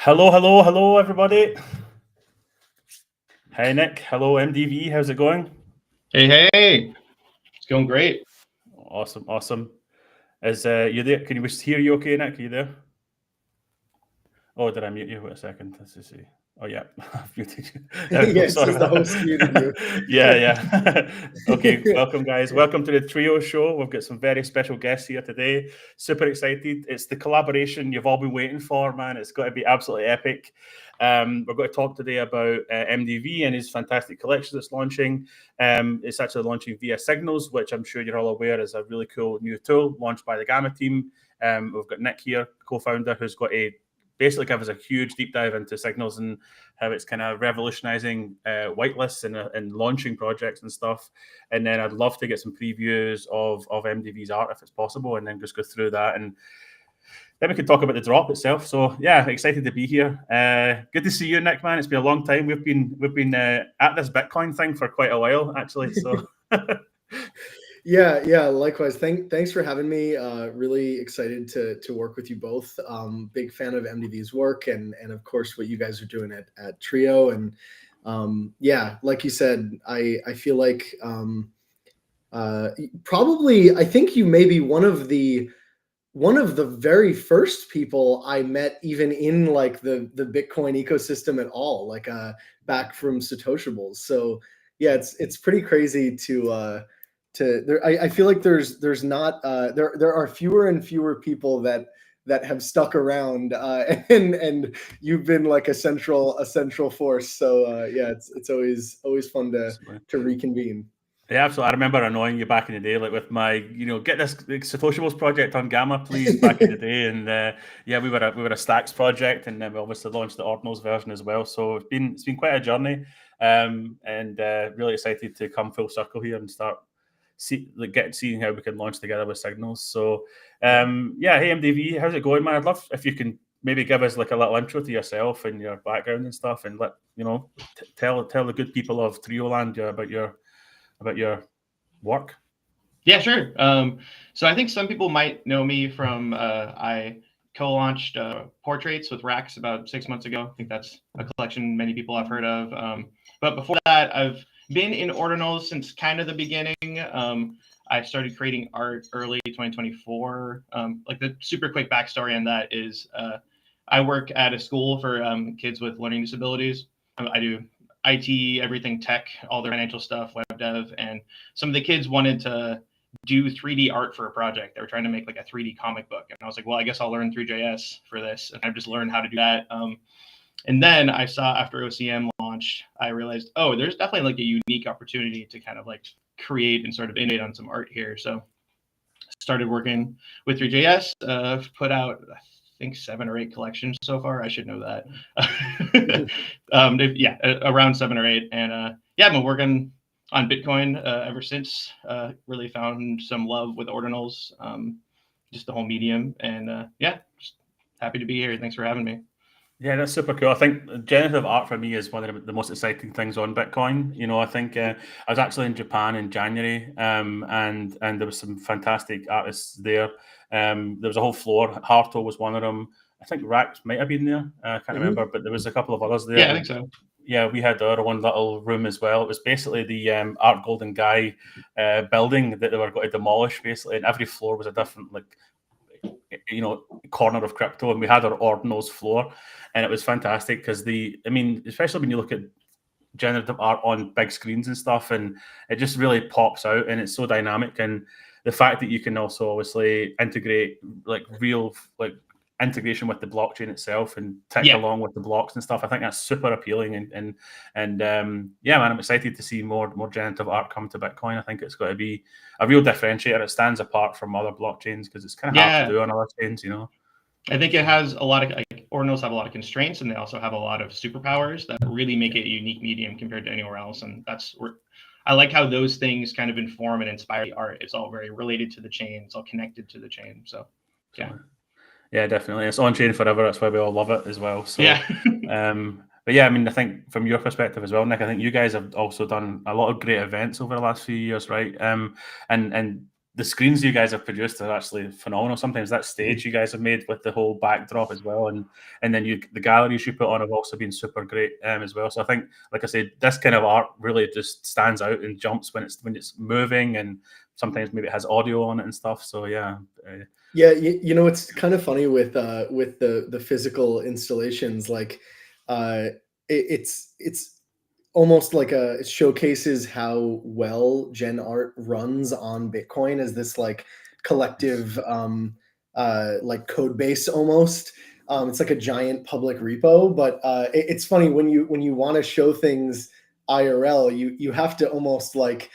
Hello, hello, hello, everybody. Hi, Nick. Hello, MDV. How's it going? Hey, it's going great. Awesome, awesome. Is you there? Can you hear you okay, Nick? Are you there? Oh, did I mute you? Wait a second. Let's just see. Oh, yeah. I've muted you. There we go. Yeah, it Sorry says the about host muted you. that. Yeah. Okay, welcome, guys. Welcome to the Trio Show. We've got some very special guests here today. Super excited. It's the collaboration you've all been waiting for, man. It's got to be absolutely epic. We're going to talk today about MDV and his fantastic collection that's launching. It's actually launching via Signals, which I'm sure you're all aware is a really cool new tool launched by the Gamma team. We've got Nick here, co-founder, who's got a basically give us a huge deep dive into Signals and how it's kind of revolutionizing whitelists and launching projects and stuff. And then I'd love to get some previews of MDV's art if it's possible, and then just go through that. And then we can talk about the drop itself. So yeah, excited to be here. Good to see you, Nick, man. It's been a long time. We've been at this Bitcoin thing for quite a while, actually. So Yeah, likewise. Thanks for having me. Really excited to work with you both. Big fan of MDV's work and of course what you guys are doing at Trio. And yeah, like you said, I feel like probably I think you may be one of the very first people I met, even in like the Bitcoin ecosystem at all, like back from Satoshiables. So yeah, it's pretty crazy to there. I feel like there's not there are fewer and fewer people that have stuck around, and you've been like a central force. So yeah, it's always fun to reconvene. yeah, absolutely. I remember annoying you back in the day, like with my, get this Satoshiables project on Gamma, please, back in the day. And yeah, we were a Stacks project, and then we obviously launched the Ordinals version as well. So it's been quite a journey, and really excited to come full circle here and start seeing how we can launch together with Signals. So yeah, hey MDV, how's it going, man? I'd love if you can maybe give us like a little intro to yourself and your background and stuff, and let tell the good people of Trioland about your work. Yeah, sure. So I think some people might know me from I co-launched Portraits with Rax about 6 months ago. I think that's a collection many people have heard of. But before that, I've been in Ordinals since kind of the beginning. I started creating art early 2024. Like the super quick backstory on that is I work at a school for kids with learning disabilities. I do IT, everything tech, all their financial stuff, web dev, and some of the kids wanted to do 3D art for a project. They were trying to make like a 3D comic book, and I was like, well, I guess I'll learn Three.js for this, and I've just learned how to do that. And then I saw after OCM launched, I realized, oh, there's definitely like a unique opportunity to kind of like create and sort of innovate on some art here. So started working with Three.js, put out I think 7 or 8 collections so far. I should know that. Yeah, around 7 or 8. And yeah, I've been working on Bitcoin ever since. Really found some love with Ordinals, just the whole medium. And yeah, just happy to be here. Thanks for having me. Yeah, that's super cool. I think generative art for me is one of the most exciting things on Bitcoin. I think I was actually in Japan in January, and there was some fantastic artists there. There was a whole floor. Harto was one of them. I think Rax might have been there. I can't remember, but there was a couple of others there. Yeah, I think so. Yeah, we had our own little room as well. It was basically the Art Golden Guy building that they were going to demolish, basically, and every floor was a different corner of crypto, and we had our Ordinals floor, and it was fantastic because especially when you look at generative art on big screens and stuff, and it just really pops out, and it's so dynamic. And the fact that you can also obviously integrate real integration with the blockchain itself and tick along with the blocks and stuff, I think that's super appealing. And yeah, man, I'm excited to see more generative art come to Bitcoin. I think it's got to be a real differentiator. It stands apart from other blockchains because it's kind of hard to do on other chains, I think it has a lot of Ordinals have a lot of constraints, and they also have a lot of superpowers that really make it a unique medium compared to anywhere else. And that's where I like how those things kind of inform and inspire the art. It's all very related to the chain. It's all connected to the chain. So yeah. Yeah, definitely. It's on chain forever. That's why we all love it as well. So, yeah. But yeah, I mean, I think from your perspective as well, Nick, I think you guys have also done a lot of great events over the last few years, right? And the screens you guys have produced are actually phenomenal. Sometimes that stage you guys have made with the whole backdrop as well, and then the galleries you put on have also been super great as well. So I think, like I said, this kind of art really just stands out and jumps when it's moving, and sometimes maybe it has audio on it and stuff. So yeah. Yeah, you know, it's kind of funny with the physical installations. Like, it's almost like it showcases how well Gen Art runs on Bitcoin as this like collective like code base almost. It's like a giant public repo, but it's funny when you want to show things IRL, you have to almost like,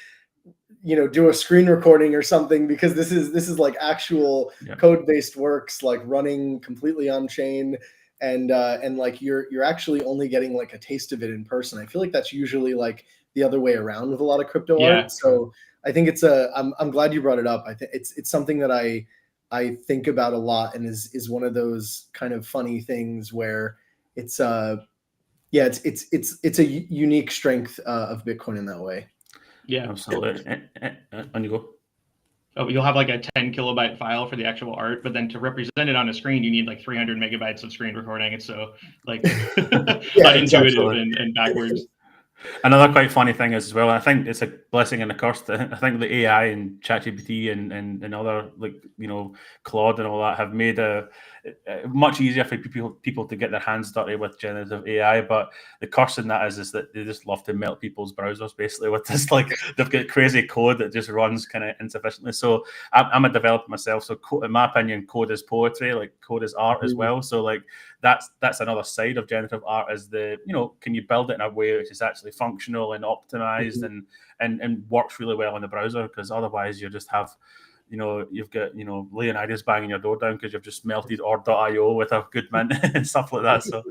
you know, do a screen recording or something, because this is like actual code based works like running completely on chain, and like you're actually only getting like a taste of it in person. I feel like that's usually like the other way around with a lot of crypto art. So I think I'm glad you brought it up. I think it's something that I think about a lot, and is one of those kind of funny things where it's it's a unique strength of Bitcoin in that way. Yeah, absolutely. On you go. Oh, you'll have like a 10 kilobyte file for the actual art, but then to represent it on a screen, you need like 300 megabytes of screen recording. It's so like intuitive and backwards. Another quite funny thing is as well, I think it's a blessing and a curse. I think the AI and ChatGPT and other, like, you know, Claude and all that have made a much easier for people to get their hands dirty with generative AI. But the curse in that is that they just love to melt people's browsers basically with this, like, they've got crazy code that just runs kind of insufficiently. So I'm a developer myself. So in my opinion, code is poetry, like code is art as well. So like that's another side of generative art, is the, you know, can you build it in a way which is actually functional and optimized and works really well in the browser? Because otherwise you just have, you know, you've got, you know, Leonidas banging your door down because you've just melted or.io with a good mint and stuff like that. So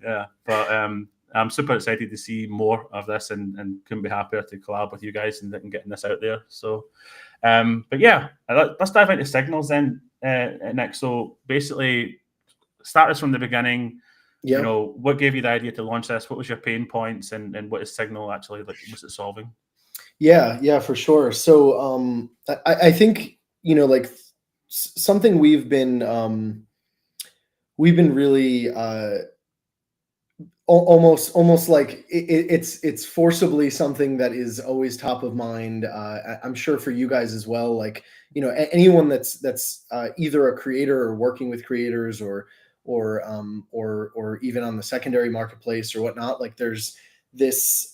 yeah, but I'm super excited to see more of this, and couldn't be happier to collab with you guys and getting this out there. So but yeah, let's dive into Signals then, Nick. So basically, start us from the beginning. Yep. You know, what gave you the idea to launch this? What was your pain points, and what is Signal actually, like, what's it solving? Yeah, for sure. So I think, you know, like something we've been really almost like it's forcibly something that is always top of mind. I'm sure for you guys as well. Like, you know, anyone that's either a creator or working with creators, or even on the secondary marketplace or whatnot. Like, there's this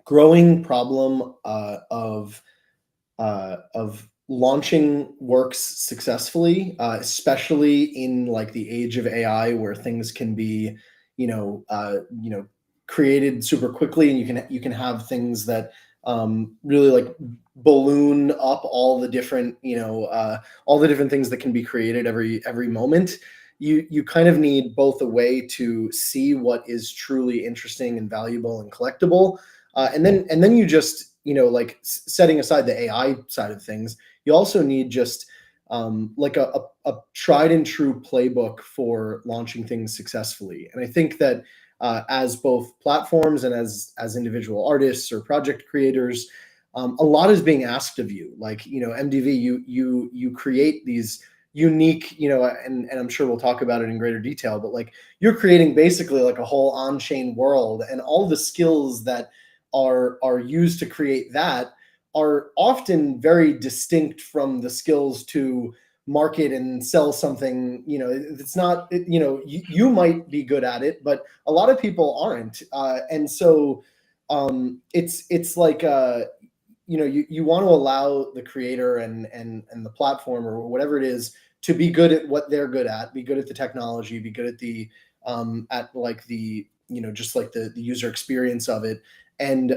growing problem of launching works successfully, especially in like the age of AI, where things can be, you know, created super quickly, and you can have things that really like balloon up all the different, you know, all the different things that can be created every moment. You kind of need both a way to see what is truly interesting and valuable and collectible, and then you just, you know, like setting aside the AI side of things, you also need just like a tried and true playbook for launching things successfully. And I think that as both platforms and as individual artists or project creators, a lot is being asked of you. Like, you know, MDV, you create these unique, you know, and I'm sure we'll talk about it in greater detail, but like, you're creating basically like a whole on-chain world, and all the skills that are used to create that are often very distinct from the skills to market and sell something. You know, it's not, you know, you might be good at it, but a lot of people aren't. And so it's like, you know, you want to allow the creator and the platform or whatever it is to be good at what they're good at, be good at the technology, be good at the at like the, you know, just like the user experience of it, and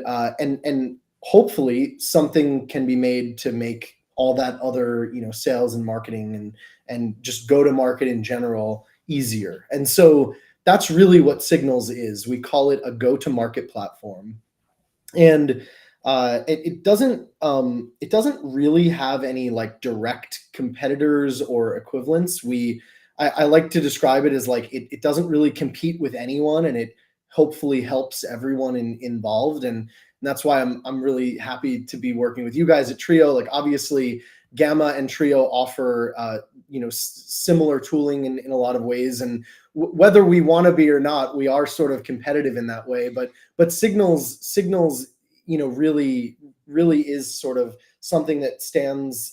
hopefully something can be made to make all that other, you know, sales and marketing and just go to market in general easier. And so that's really what Signals is. We call it a go-to-market platform, and it doesn't really have any like direct competitors or equivalents. I like to describe it as like it doesn't really compete with anyone, and it hopefully helps everyone involved. And that's why I'm really happy to be working with you guys at Trio. Like obviously Gamma and Trio offer similar tooling in a lot of ways, and whether we want to be or not, we are sort of competitive in that way. But Signals really is sort of something that stands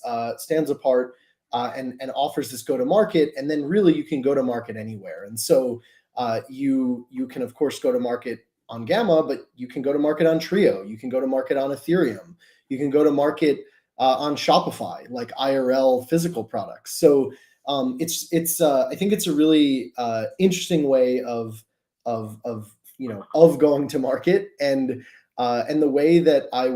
apart and offers this go to market, and then really you can go to market anywhere. And so you can of course go to market on Gamma, but you can go to market on Trio, you can go to market on Ethereum, you can go to market on Shopify, like IRL physical products. So I think it's a really interesting way of going to market, and the way that I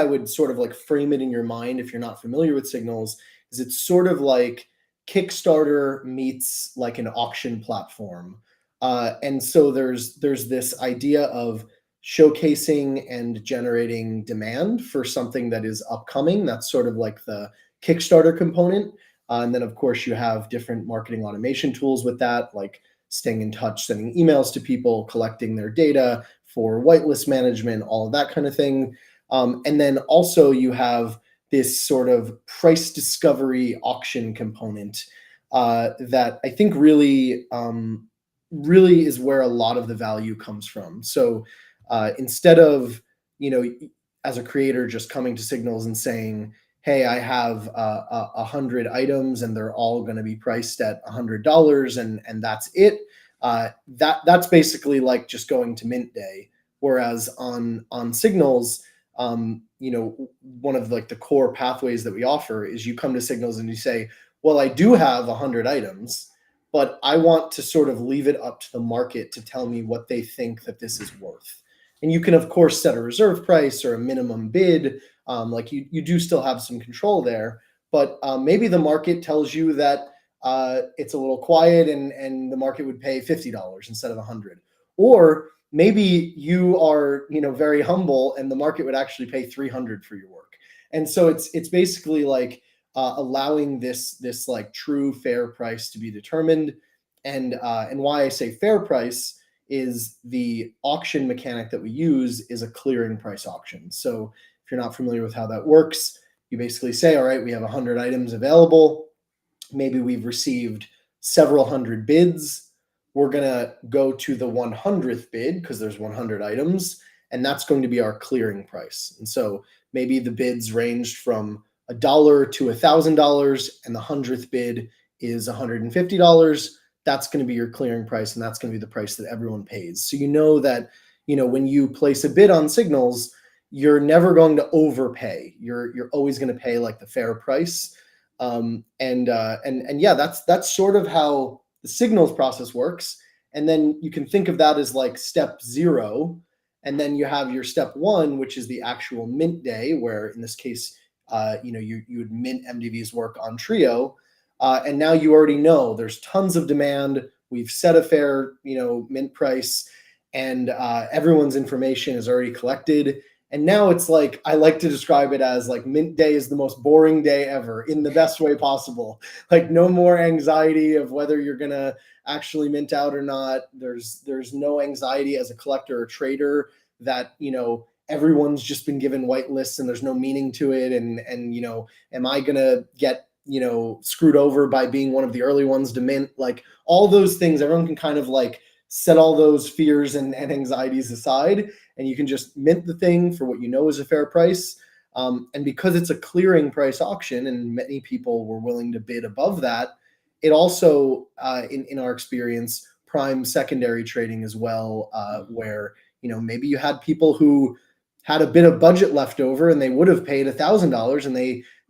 would sort of like frame it in your mind, if you're not familiar with Signals, is it's sort of like Kickstarter meets like an auction platform. And so there's this idea of showcasing and generating demand for something that is upcoming. That's sort of like the Kickstarter component. And then of course you have different marketing automation tools with that, like staying in touch, sending emails to people, collecting their data for whitelist management, all of that kind of thing. And then also you have this sort of price discovery auction component that I think really is where a lot of the value comes from. So instead of, as a creator just coming to Signals and saying, hey, I have 100 items and they're all going to be priced at $100 and that's it. That's basically like just going to mint day. Whereas on Signals, one of like the core pathways that we offer is you come to Signals and you say, well, I do have 100 items, but I want to sort of leave it up to the market to tell me what they think that this is worth. And you can, of course, set a reserve price or a minimum bid. Like you do still have some control there, but maybe the market tells you that it's a little quiet and the market would pay $50 instead of 100. Or maybe you are, very humble and the market would actually pay 300 for your work. And so it's basically like allowing this like true fair price to be determined. And why I say fair price is the auction mechanic that we use is a clearing price auction. So if you're not familiar with how that works, you basically say, all right, we have 100 items available. Maybe we've received several hundred bids. We're going to go to the 100th bid because there's 100 items, and that's going to be our clearing price. And so maybe the bids ranged from $1 to $1,000, and the 100th bid is $150. That's going to be your clearing price, and that's going to be the price that everyone pays. So that, when you place a bid on Signals, you're never going to overpay. You're always going to pay like the fair price. And yeah, that's sort of how the Signals process works. And then you can think of that as like step 0. And then you have your step 1, which is the actual mint day, where in this case, you would mint MDV's work on Trio. And now you already know there's tons of demand. We've set a fair, mint price, and everyone's information is already collected. And now it's like, I like to describe it as like mint day is the most boring day ever in the best way possible. Like no more anxiety of whether you're going to actually mint out or not. There's no anxiety as a collector or trader that, everyone's just been given whitelists and there's no meaning to it. And am I going to get, screwed over by being one of the early ones to mint? Like all those things, everyone can kind of like set all those fears and anxieties aside, and you can just mint the thing for what is a fair price. And because it's a clearing price auction and many people were willing to bid above that, it also, in our experience, prime secondary trading as well, where, maybe you had people who had a bit of budget left over and they would have paid $1,000 and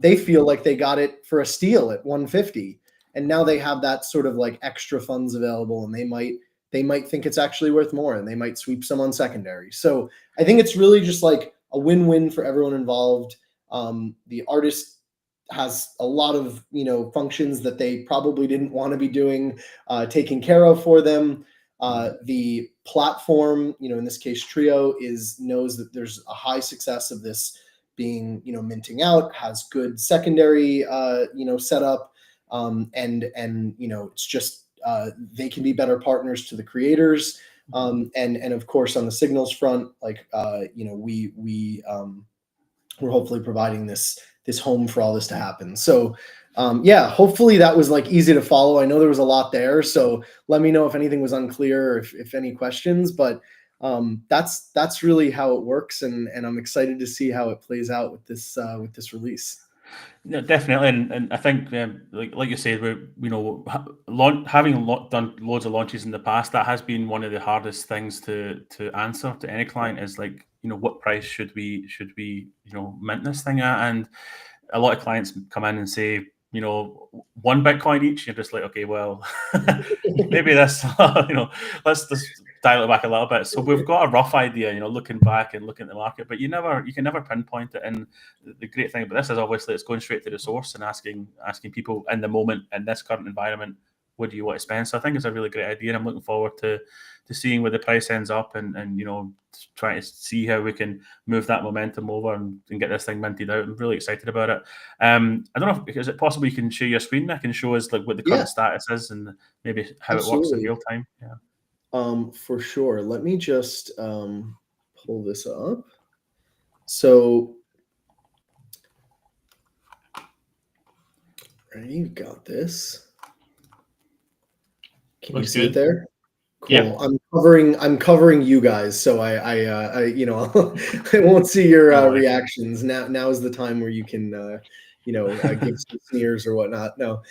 they feel like they got it for a steal at $150. And now they have that sort of like extra funds available, and they might think it's actually worth more, and they might sweep some on secondary. So I think it's really just like a win-win for everyone involved. The artist has a lot of, functions that they probably didn't want to be doing, taken care of for them. The platform, in this case, Trio knows that there's a high success of this being, minting out, has good secondary, setup. And it's just, they can be better partners to the creators. And of course on the signals front, like we're hopefully providing this home for all this to happen. So yeah, hopefully that was like easy to follow. I know there was a lot there, so let me know if anything was unclear or if any questions, but that's really how it works, and I'm excited to see how it plays out with this release. No, definitely, and I think like you said, having done loads of launches in the past, that has been one of the hardest things to answer to any client is like, what price should we mint this thing at? And a lot of clients come in and say, 1 Bitcoin each. You're just like, okay, well, maybe this, let's just dial it back a little bit. So we've got a rough idea, looking back and looking at the market, but you can never pinpoint it. And the great thing about this is obviously it's going straight to the source and asking people in the moment, in this current environment, what do you want to spend? So I think it's a really great idea, and I'm looking forward to seeing where the price ends up, and trying to see how we can move that momentum over and get this thing minted out. I'm really excited about it. I don't know, is it possible you can share your screen? I can show us like what the current status is and maybe how it works in real time. Yeah. For sure. Let me just pull this up. So, right, you got this. Can you see it there? Cool. Yeah. I'm covering you guys, so I I won't see your reactions. Now is the time where you can give some sneers or whatnot. No,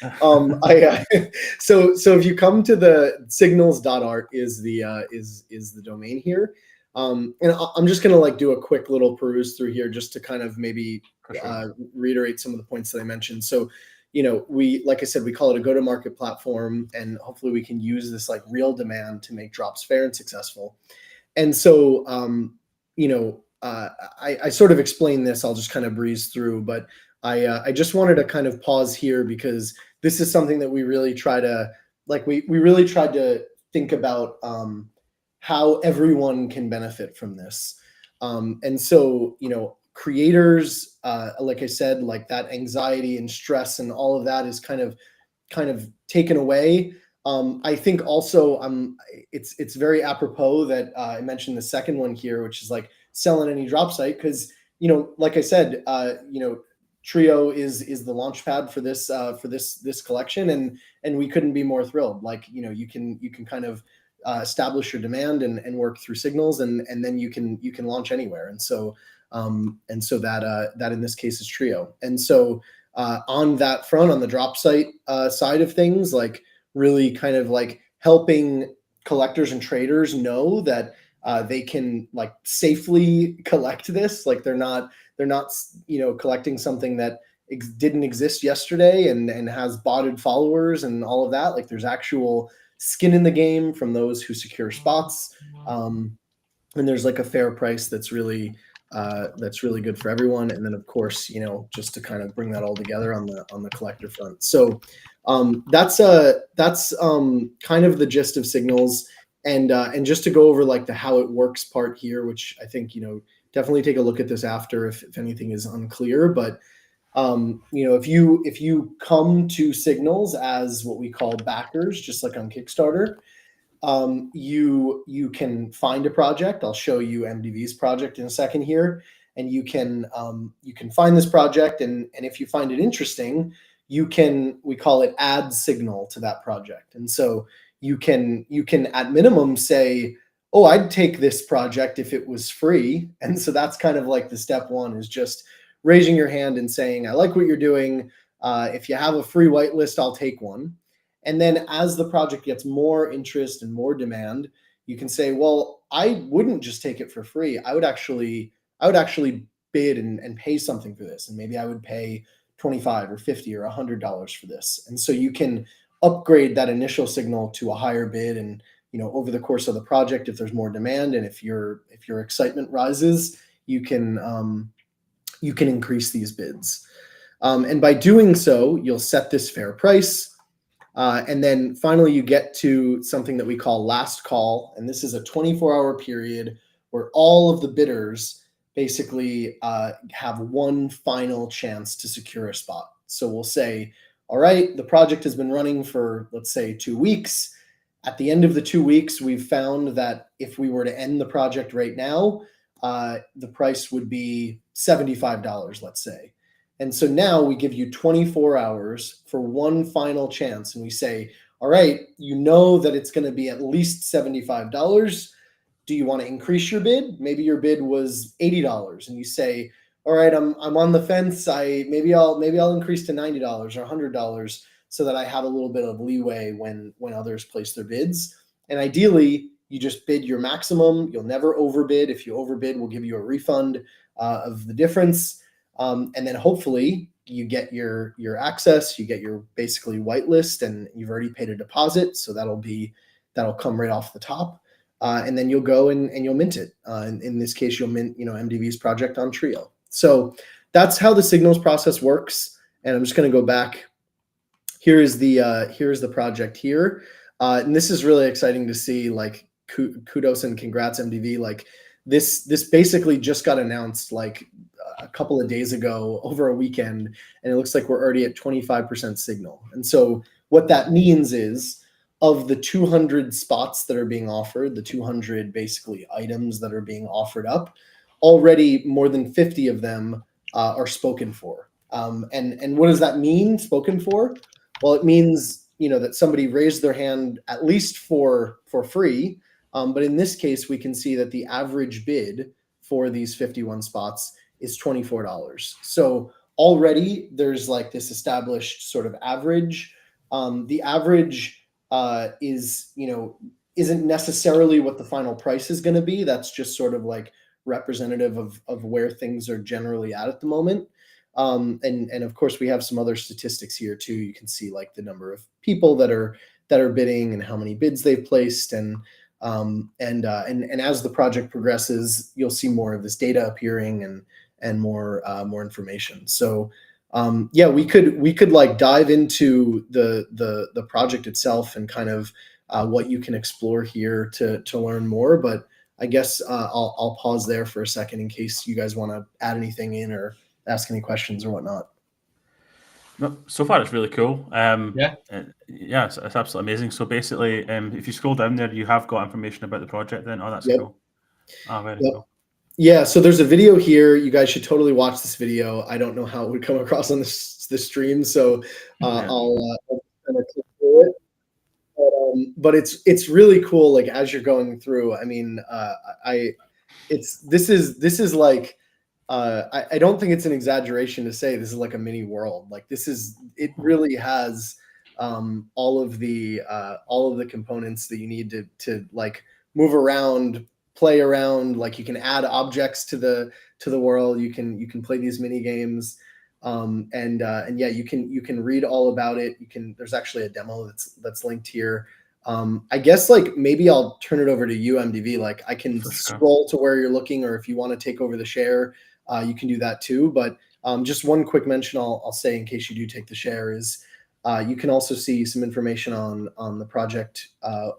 so if you come to the signals.art is the domain here, and I'm just gonna like do a quick little peruse through here just to kind of maybe reiterate some of the points that I mentioned. So, like I said, we call it a go-to-market platform, and hopefully we can use this like real demand to make drops fair and successful. And so, I sort of explained this. I'll just kind of breeze through, but I just wanted to kind of pause here because this is something that we really try to we really tried to think about how everyone can benefit from this. And so, creators, like I said, like that anxiety and stress and all of that is kind of taken away. I think also it's very apropos that I mentioned the second one here, which is like selling any drop site, because like I said, Trio is the launch pad for this collection, and we couldn't be more thrilled. Like, you can kind of establish your demand and work through signals, and then you can launch anywhere. And so that in this case is Trio. And so on that front, on the drop site side of things, like really kind of like helping collectors and traders know that they can like safely collect this. Like they're not collecting something that didn't exist yesterday and has botted followers and all of that. Like there's actual skin in the game from those who secure spots, and there's like a fair price that's really good for everyone. And then of course, just to kind of bring that all together on the collector front. So that's kind of the gist of signals, and just to go over like the how it works part here, which I think definitely take a look at this after if anything is unclear. But if you come to signals as what we call backers, just like on Kickstarter, you can find a project. I'll show you MDV's project in a second here, and you can find this project, and if you find it interesting, we call it add signal to that project. And so you can at minimum say, oh, I'd take this project if it was free. And so that's kind of like the step one, is just raising your hand and saying, I like what you're doing. If you have a free whitelist, I'll take one. And then as the project gets more interest and more demand, you can say, well, I wouldn't just take it for free. I would actually bid and pay something for this. And maybe I would pay $25 or $50 or $100 for this. And so you can upgrade that initial signal to a higher bid. And, over the course of the project, if there's more demand and if your excitement rises, you can increase these bids. And by doing so, you'll set this fair price. And then finally, you get to something that we call last call. And this is a 24-hour period where all of the bidders basically have one final chance to secure a spot. So we'll say, all right, the project has been running for, let's say, 2 weeks. At the end of the 2 weeks, we've found that if we were to end the project right now, the price would be $75, let's say. And so now we give you 24 hours for one final chance. And we say, all right, you know that it's going to be at least $75. Do you want to increase your bid? Maybe your bid was $80 and you say, all right, I'm on the fence. Maybe I'll increase to $90 or $100 so that I have a little bit of leeway when others place their bids. And ideally, you just bid your maximum. You'll never overbid. If you overbid, we'll give you a refund of the difference. And then hopefully you get your access, you get your basically whitelist, and you've already paid a deposit. So that'll come right off the top. And then you'll go and you'll mint it. In this case, you'll mint, MDV's project on Trio. So that's how the signals process works. And I'm just going to go back. Here's the project here. And this is really exciting to see. Like, kudos and congrats, MDV. Like, this basically just got announced like a couple of days ago over a weekend, and it looks like we're already at 25% signal. And so what that means is, of the 200 spots that are being offered, the 200 basically items that are being offered up, already more than 50 of them are spoken for. And what does that mean, spoken for? Well, it means, that somebody raised their hand at least for free. But in this case, we can see that the average bid for these 51 spots is $24. So already there's like this established sort of average. The average isn't necessarily what the final price is going to be. That's just sort of like representative of where things are generally at the moment. And of course we have some other statistics here too. You can see like the number of people that are bidding and how many bids they've placed, and as the project progresses, you'll see more of this data appearing and more information. So we could like dive into the project itself and kind of what you can explore here to learn more. But I guess I'll pause there for a second in case you guys want to add anything in or ask any questions or whatnot. No, so far it's really cool. Yeah, it's absolutely amazing. So basically, if you scroll down there, you have got information about the project. Then, that's Yep. cool. Very Yep. cool. Yeah, so there's a video here. You guys should totally watch this video. I don't know how it would come across on this stream, so I'll kind of click through it. But it's really cool. Like, as you're going through, I mean, this is like. I don't think it's an exaggeration to say this is like a mini world. Like, it really has all of the components that you need to like move around, play around. Like, you can add objects to the world. You can play these mini games, and yeah, you can read all about it. There's actually a demo that's linked here. I guess like maybe I'll turn it over to you, MDV. Like, I can scroll to where you're looking, or if you want to take over the share, you can do that too. But just one quick mention I'll say in case you do take the share is you can also see some information on the project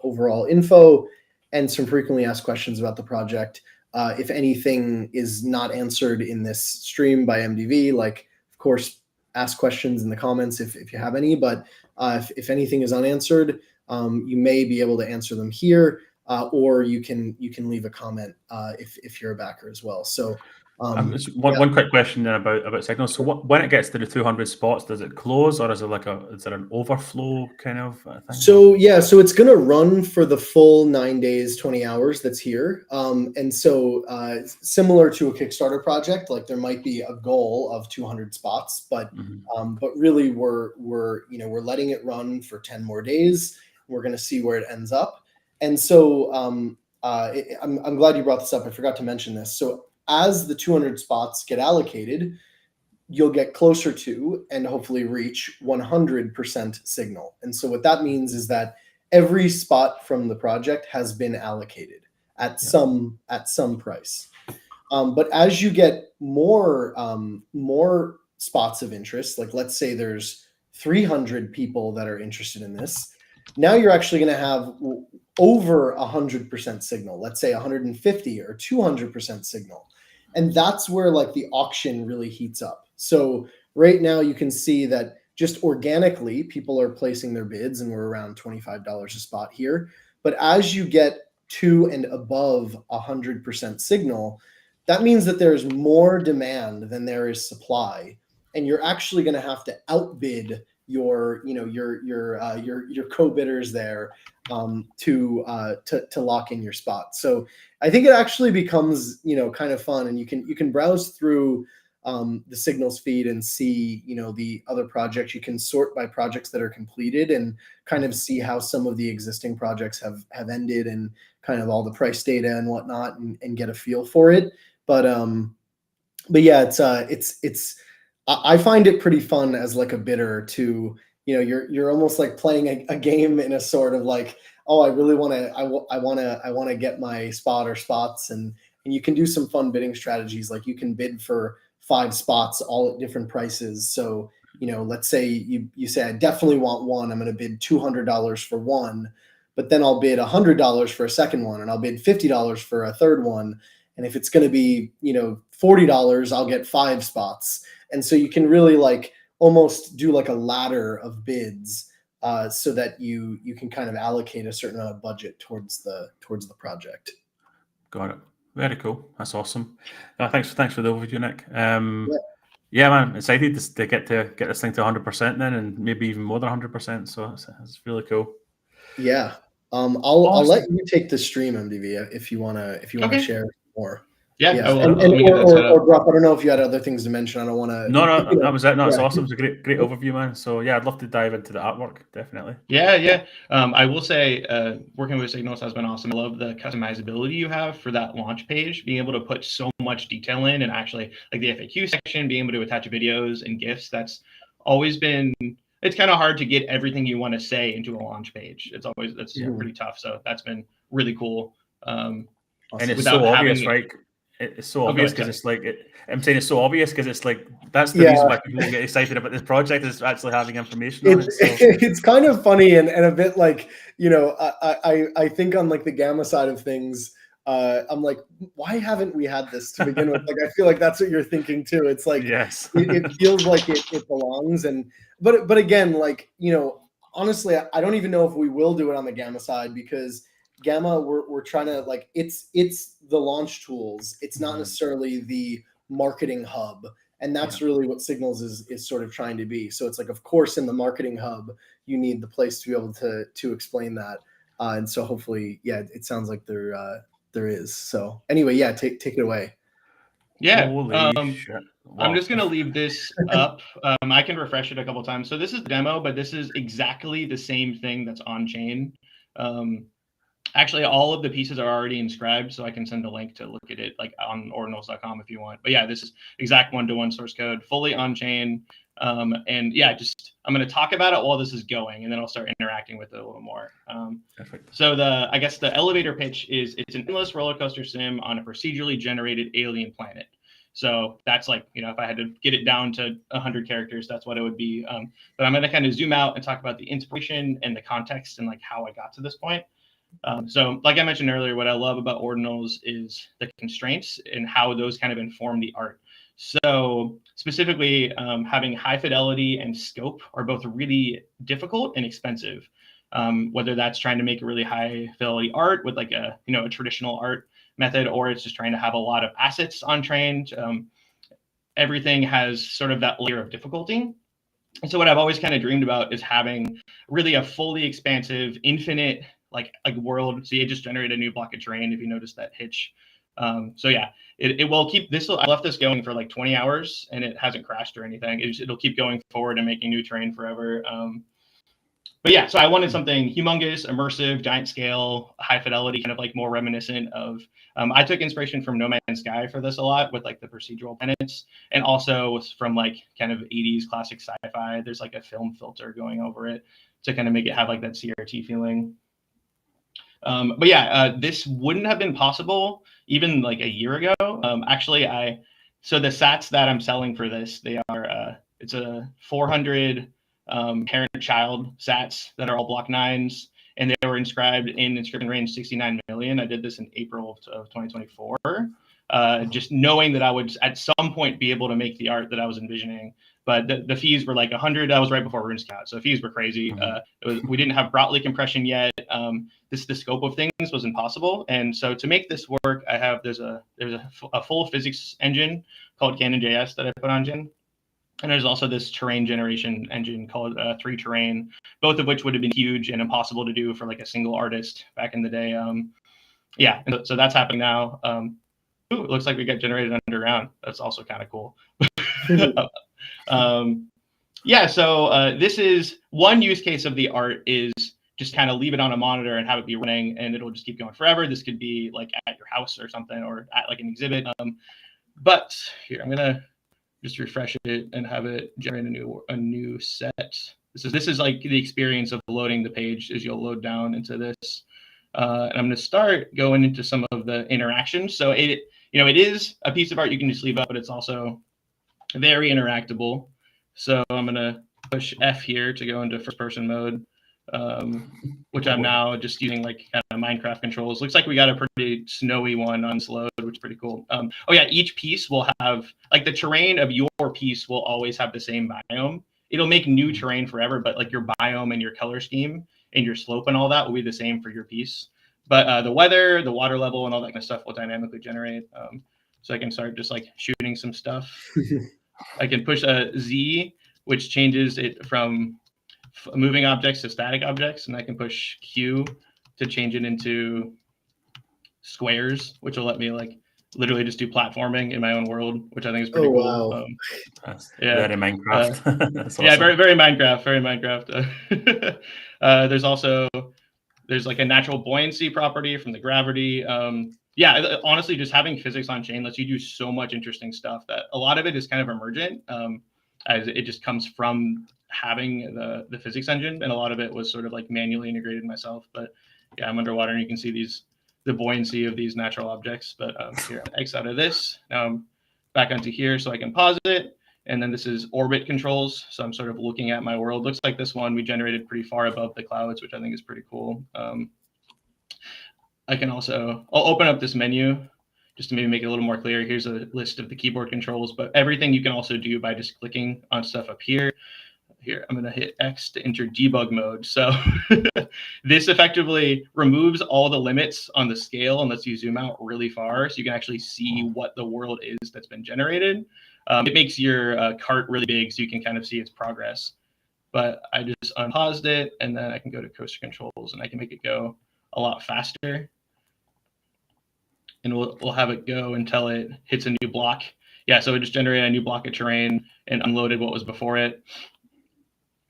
overall info and some frequently asked questions about the project. If anything is not answered in this stream by MDV, like, of course, ask questions in the comments if you have any. But if anything is unanswered, you may be able to answer them here, or you can leave a comment if you're a backer as well. So. One quick question then about signals. So when it gets to the 200 spots, does it close, or is there an overflow kind of thing? So it's going to run for the full 9 days, 20 hours that's here. And so similar to a Kickstarter project, like there might be a goal of 200 spots, but really we're letting it run for 10 more days. We're going to see where it ends up. And so I'm glad you brought this up. I forgot to mention this. So as the 200 spots get allocated, you'll get closer to and hopefully reach 100% signal. And so what that means is that every spot from the project has been allocated at some price. But as you get more spots of interest, like let's say there's 300 people that are interested in this, now you're actually going to have over 100% signal. Let's say 150 or 200% signal. And that's where like the auction really heats up. So right now you can see that just organically, people are placing their bids, and we're around $25 a spot here. But as you get to and above 100% signal, that means that there's more demand than there is supply, and you're actually going to have to outbid your co-bidders there to lock in your spot. So I think it actually becomes kind of fun, and you can browse through the signals feed and see the other projects. You can sort by projects that are completed and kind of see how some of the existing projects have ended, and kind of all the price data and whatnot, and get a feel for it. But yeah, it's I find it pretty fun as like a bidder to you're almost like playing a game in a sort of like, oh, I really want to get my spot or spots, and you can do some fun bidding strategies. Like you can bid for 5 spots all at different prices. So let's say you say I definitely want one. I'm going to bid $200 for one, but then I'll bid $100 for a second one, and I'll bid $50 for a third one. And if it's going to be $40, I'll get 5 spots. And so you can really like almost do like a ladder of bids, so that you can kind of allocate a certain amount of budget towards the project. Got it. Very cool. That's awesome. Thanks for the overview, Nick. Yeah, man, excited to get this thing to 100% then, and maybe even more than 100%. So it's really cool. Yeah. I'll let you take the stream, MDV, if you wanna share more. Yeah. Or Brock, I don't know if you had other things to mention. I don't want to. No, that was it. No, it's awesome. It's a great overview, man. So yeah, I'd love to dive into the artwork, definitely. Yeah. I will say, working with Signals has been awesome. I love the customizability you have for that launch page, being able to put so much detail in, and actually like the FAQ section, being able to attach videos and GIFs. That's always been. It's kind of hard to get everything you want to say into a launch page. That's pretty tough. So that's been really cool. And it's so obvious, right? It's so obvious because it's like I'm saying it's so obvious because it's like that's the reason why people get excited about this project, is actually having information on it. So. It's kind of funny and a bit like I think on like the Gamma side of things, I'm like, why haven't we had this to begin with? Like I feel like that's what you're thinking too. It's like yes, it feels like it belongs, but again, like honestly, I don't even know if we will do it on the Gamma side, because Gamma, we're trying to like it's the launch tools. It's not necessarily the marketing hub, and that's really what Signals is sort of trying to be. So it's like, of course, in the marketing hub, you need the place to be able to explain that, and so hopefully, it sounds like there is. So anyway, take it away. Yeah. I'm just gonna leave this up. I can refresh it a couple times. So this is the demo, but this is exactly the same thing that's on chain. Actually, all of the pieces are already inscribed, so I can send a link to look at it like on ordinals.com if you want. But yeah, this is exact one-to-one source code, fully on chain. And yeah, I'm going to talk about it while this is going, and then I'll start interacting with it a little more. So I guess the elevator pitch is it's an endless roller coaster sim on a procedurally generated alien planet. So that's like, if I had to get it down to 100 characters, that's what it would be. But I'm going to kind of zoom out and talk about the inspiration and the context and like how I got to this point. So like I mentioned earlier, what I love about Ordinals is the constraints and how those kind of inform the art. So specifically, having high fidelity and scope are both really difficult and expensive. Whether that's trying to make a really high fidelity art with like a traditional art method, or it's just trying to have a lot of assets on train. Everything has sort of that layer of difficulty. And so what I've always kind of dreamed about is having really a fully expansive, infinite like world. So you just generate a new block of terrain if you notice that hitch. So yeah, it will keep this. I left this going for like 20 hours and it hasn't crashed or anything. It'll keep going forward and making new terrain forever. But yeah, so I wanted something humongous, immersive, giant scale, high fidelity, kind of like more reminiscent of. I took inspiration from No Man's Sky for this a lot with like the procedural planets, and also from like kind of 80s classic sci-fi. There's like a film filter going over it to kind of make it have like that CRT feeling. But yeah, this wouldn't have been possible even like a year ago. So the sats that I'm selling for this, they are, it's a 400 parent-child sats that are all block 9s, and they were inscribed in inscription range 69 million. I did this in April of 2024, just knowing that I would at some point be able to make the art that I was envisioning. but the fees were like 100. That was right before RuneScout, so fees were crazy. We didn't have Brotli compression yet. The scope of things was impossible, and so to make this work, there's a full physics engine called CannonJS that I put on Gen. And there's also this terrain generation engine called 3Terrain, both of which would have been huge and impossible to do for like a single artist back in the day. Yeah, and so that's happening now. Ooh, it looks like we got generated underground. That's also kind of cool. Yeah, so this is one use case of the art is just kind of leave it on a monitor and have it be running, and it'll just keep going forever. This could be like at your house or something, or at like an exhibit. But here, I'm gonna just refresh it and have it generate a new set. This is like the experience of loading the page as you'll load down into this. And I'm going to start going into some of the interactions. So it is a piece of art you can just leave up, but it's also very interactable. So I'm going to push F here to go into first person mode, which I'm now just using like kind of Minecraft controls. Looks like we got a pretty snowy one on this load, which is pretty cool. Oh yeah, each piece will have like the terrain of your piece will always have the same biome. It'll make new terrain forever, but like your biome and your color scheme and your slope and all that will be the same for your piece. But the weather, the water level, and all that kind of stuff will dynamically generate. So I can start just like shooting some stuff. I can push a Z, which changes it from moving objects to static objects, and I can push Q to change it into squares, which will let me like literally just do platforming in my own world, which I think is pretty cool. Wow. Very Minecraft. That's awesome. Yeah, very Minecraft. There's like a natural buoyancy property from the gravity. Yeah, honestly, just having physics on chain lets you do so much interesting stuff that a lot of it is kind of emergent, as it just comes from having the physics engine, and a lot of it was sort of like manually integrated myself. But yeah, I'm underwater and you can see the buoyancy of these natural objects. But here, I'm X out of this. Now I'm back onto here so I can pause it. And then this is orbit controls. So I'm sort of looking at my world. Looks like this one we generated pretty far above the clouds, which I think is pretty cool. I'll open up this menu just to maybe make it a little more clear. Here's a list of the keyboard controls, but everything you can also do by just clicking on stuff up here. Here, I'm going to hit X to enter debug mode. So this effectively removes all the limits on the scale and lets you zoom out really far so you can actually see what the world is that's been generated. It makes your cart really big so you can kind of see its progress. But I just unpaused it, and then I can go to coaster controls, and I can make it go a lot faster. And we'll have it go until it hits a new block. Yeah, so it just generated a new block of terrain and unloaded what was before it.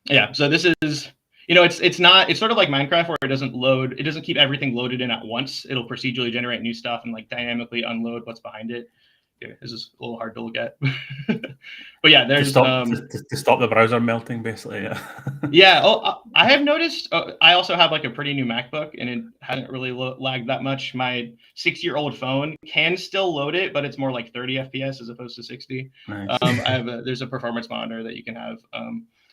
Yeah, so this is, it's sort of like Minecraft where it doesn't keep everything loaded in at once. It'll procedurally generate new stuff and like dynamically unload what's behind it. Here, this is a little hard to look at. But yeah, there's to stop the browser melting, basically. Yeah. Yeah. Oh, I have noticed. I also have like a pretty new MacBook, and it hasn't really lagged that much. My 6-year-old phone can still load it, but it's more like 30 FPS as opposed to 60. Nice. There's a performance monitor that you can have.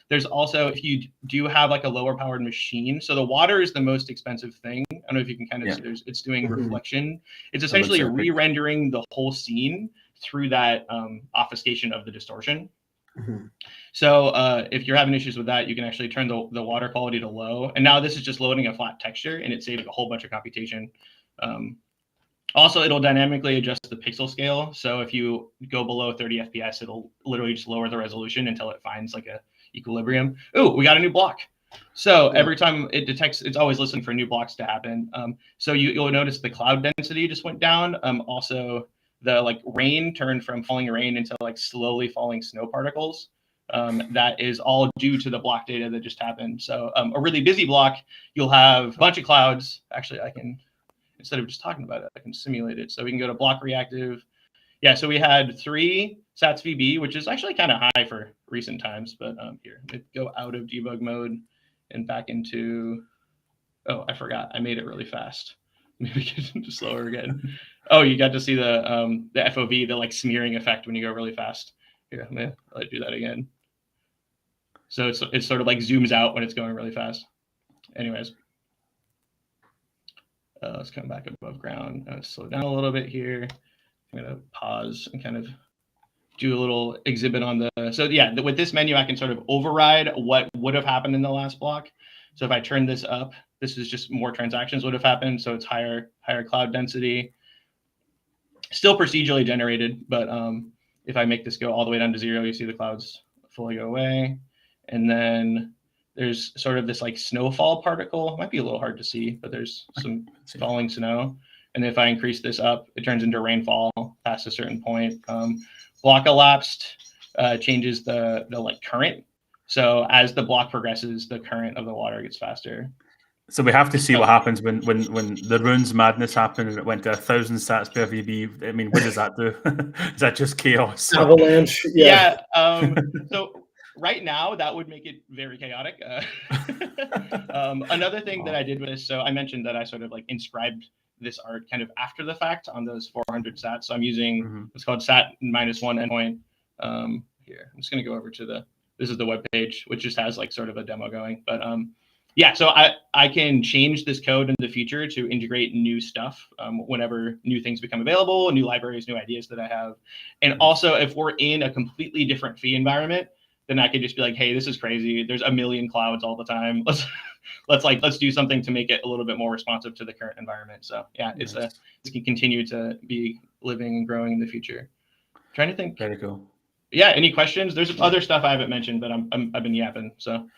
There's also, if you do have like a lower powered machine, so the water is the most expensive thing. I don't know if you can kind of see it's doing reflection. It's essentially re-rendering the whole scene through that obfuscation of the distortion. So if you're having issues with that, you can actually turn the water quality to low. And now this is just loading a flat texture, and it's saving a whole bunch of computation. Also, it'll dynamically adjust the pixel scale. So if you go below 30 FPS, it'll literally just lower the resolution until it finds like a equilibrium. Ooh, we got a new block. So every time it detects, it's always listening for new blocks to happen. So you'll notice the cloud density just went down. Also, the like rain turned from falling rain into like slowly falling snow particles. That is all due to the block data that just happened. So a really busy block, you'll have a bunch of clouds. Actually, I can, instead of just talking about it, I can simulate it. So we can go to block reactive. Yeah, so we had 3 sats VB, which is actually kind of high for recent times. But here, let's go out of debug mode and back into, oh, I forgot. I made it really fast. Maybe get slower again. Oh, you got to see the FOV, the like smearing effect when you go really fast. Here, I'm gonna do that again. So it's sort of like zooms out when it's going really fast. Anyways, let's come back above ground. Slow down a little bit here. I'm gonna pause and kind of do a little exhibit on the, so yeah, with this menu, I can sort of override what would have happened in the last block. So if I turn this up, this is just more transactions would have happened. So it's higher cloud density, still procedurally generated. But if I make this go all the way down to 0, you see the clouds fully go away. And then there's sort of this like snowfall particle. It might be a little hard to see, but there's some falling snow. And if I increase this up, it turns into rainfall past a certain point. Block elapsed changes the like current. So as the block progresses, the current of the water gets faster. So we have to see what happens when the runes madness happened and it went to 1,000 sats per VB. I mean, what does that do? Is that just chaos? Avalanche. Yeah. So right now that would make it very chaotic. Another thing that I did with this, so I mentioned that I sort of like inscribed this art kind of after the fact on those 400 sats. So I'm using what's called sat -1 endpoint. Here, I'm just going to go over to this is the web page, which just has like sort of a demo going. But yeah, so I can change this code in the future to integrate new stuff whenever new things become available, new libraries, new ideas that I have. And also if we're in a completely different fee environment, then I could just be like, hey, this is crazy. There's a million clouds all the time. Let's do something to make it a little bit more responsive to the current environment. So yeah, it can continue to be living and growing in the future. Trying to think. Very cool. Yeah. Any questions? There's other stuff I haven't mentioned, but I've been yapping. So.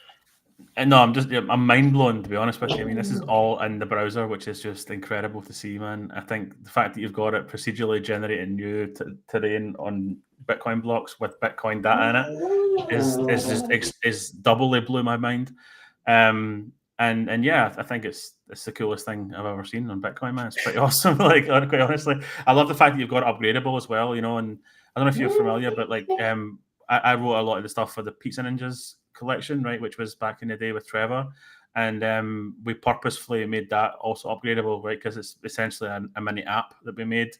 And no, I'm mind blown, to be honest with you. I mean, this is all in the browser, which is just incredible to see, man. I think the fact that you've got it procedurally generating new terrain on Bitcoin blocks with Bitcoin data in it is doubly blew my mind. And yeah, I think it's the coolest thing I've ever seen on Bitcoin, man. It's pretty awesome. Like, quite honestly, I love the fact that you've got it upgradable as well. You know, and I don't know if you're familiar, but like, I wrote a lot of the stuff for the Pizza Ninjas collection, right, which was back in the day with Trevor, and we purposefully made that also upgradable, right, because it's essentially a mini app that we made.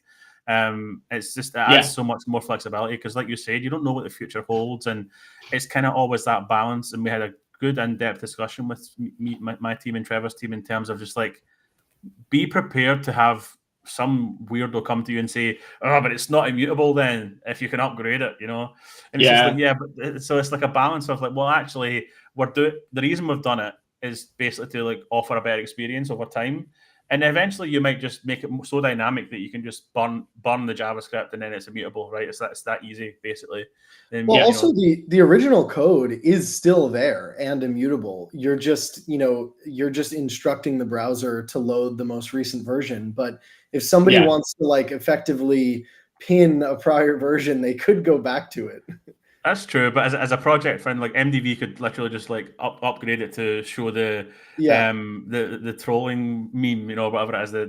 It's just, it adds so much more flexibility, because like you said, you don't know what the future holds, and it's kind of always that balance. And we had a good in-depth discussion with my team and Trevor's team in terms of just like, be prepared to have some weirdo come to you and say, oh, but it's not immutable then if you can upgrade it, you know? And it's just like, but so it's like a balance of like, well, actually, the reason we've done it is basically to like offer a better experience over time. And eventually you might just make it so dynamic that you can just burn the JavaScript and then it's immutable, right? It's that easy, basically. And, well, also the original code is still there and immutable. You're just instructing the browser to load the most recent version. But if somebody wants to like effectively pin a prior version, they could go back to it. That's true, but as a project friend, like MDV could literally just like upgrade it to show the trolling meme, you know, whatever it is, the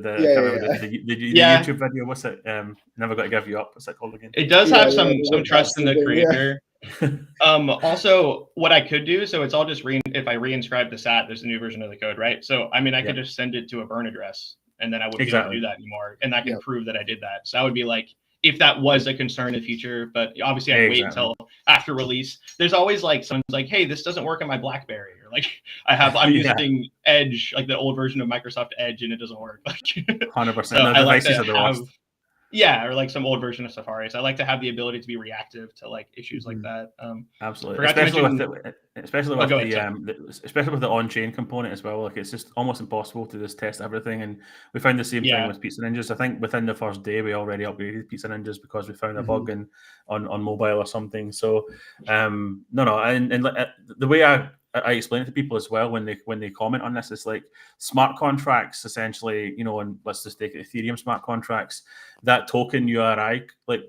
YouTube video. What's it? Never Got to Give You Up. What's that called again? It does have some trust in the creator. Also, what I could do, so it's all just if I reinscribe the SAT, there's a new version of the code, right? So I mean, I could just send it to a burn address, and then I wouldn't be able to do that anymore, and that could prove that I did that. So that would be like, if that was a concern in the future, but obviously I'd wait until after release. There's always like someone's like, hey, this doesn't work on my BlackBerry, or like I'm using Edge, like the old version of Microsoft Edge, and it doesn't work. Like 100%. So I like to have, or like some old version of Safari. So I like to have the ability to be reactive to like issues like that. Absolutely, especially with the on-chain component as well. Like it's just almost impossible to just test everything. And we found the same thing with Pizza Ninjas. I think within the first day we already upgraded Pizza Ninjas because we found a bug on mobile or something. So and the way I explain it to people as well when they comment on this, it's like smart contracts essentially, you know, and let's just take Ethereum smart contracts, that token URI like